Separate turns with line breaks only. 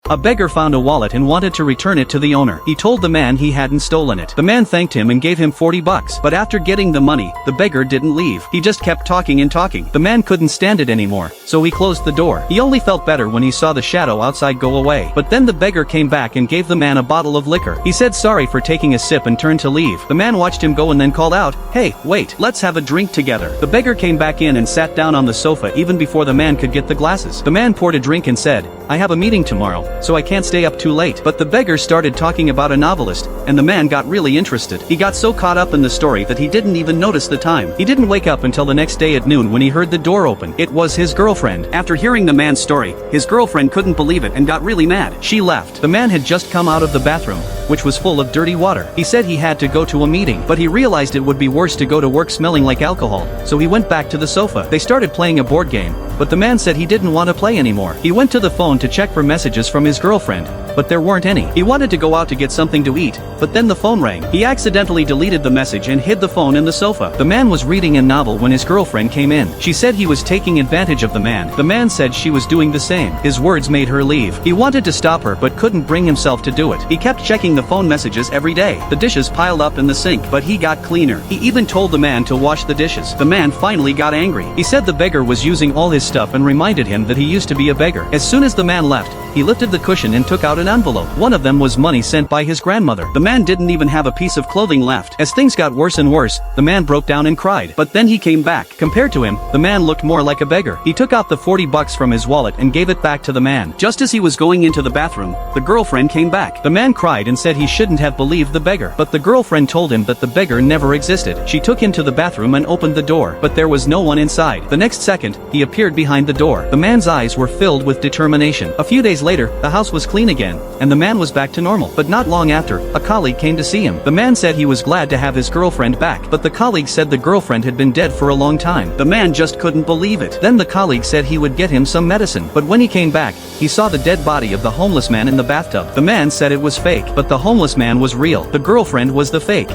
A beggar found a wallet and wanted to return it to the owner. He told the man he hadn't stolen it. The man thanked him and gave him 40 bucks. But after getting the money, the beggar didn't leave. He just kept talking and talking. The man couldn't stand it anymore, so he closed the door. He only felt better when he saw the shadow outside go away. But then the beggar came back and gave the man a bottle of liquor. He said sorry for taking a sip and turned to leave. The man watched him go and then called out, "Hey, wait, let's have a drink together." The beggar came back in and sat down on the sofa even before the man could get the glasses. The man poured a drink and said, "I have a meeting tomorrow, so I can't stay up too late." But the beggar started talking about a novelist, and the man got really interested. He got so caught up in the story that he didn't even notice the time. He didn't wake up until the next day at noon when he heard the door open. It was his girlfriend. After hearing the man's story, his girlfriend couldn't believe it and got really mad. She left. The man had just come out of the bathroom, which was full of dirty water. He said he had to go to a meeting, but he realized it would be worse to go to work smelling like alcohol, so he went back to the sofa. They started playing a board game, but the man said he didn't want to play anymore. He went to the phone to check for messages from his girlfriend, but there weren't any. He wanted to go out to get something to eat, but then the phone rang. He accidentally deleted the message and hid the phone in the sofa. The man was reading a novel when his girlfriend came in. She said he was taking advantage of the man. The man said she was doing the same. His words made her leave. He wanted to stop her but couldn't bring himself to do it. He kept checking the phone messages every day. The dishes piled up in the sink, but he got cleaner. He even told the man to wash the dishes. The man finally got angry. He said the beggar was using all his stuff and reminded him that he used to be a beggar. As soon as the man left, he lifted the cushion and took out an envelope. One of them was money sent by his grandmother. The man didn't even have a piece of clothing left. As things got worse and worse, the man broke down and cried. But then he came back. Compared to him, the man looked more like a beggar. He took out the 40 bucks from his wallet and gave it back to the man. Just as he was going into the bathroom, the girlfriend came back. The man cried and said he shouldn't have believed the beggar. But the girlfriend told him that the beggar never existed. She took him to the bathroom and opened the door, but there was no one inside. The next second, he appeared behind the door. The man's eyes were filled with determination. A few days later, the house was clean again, and the man was back to normal. But not long after, a colleague came to see him. The man said he was glad to have his girlfriend back, but the colleague said the girlfriend had been dead for a long time. The man just couldn't believe it. Then the colleague said he would get him some medicine, but when he came back, he saw the dead body of the homeless man in the bathtub. The man said it was fake, but the homeless man was real. The girlfriend was the fake.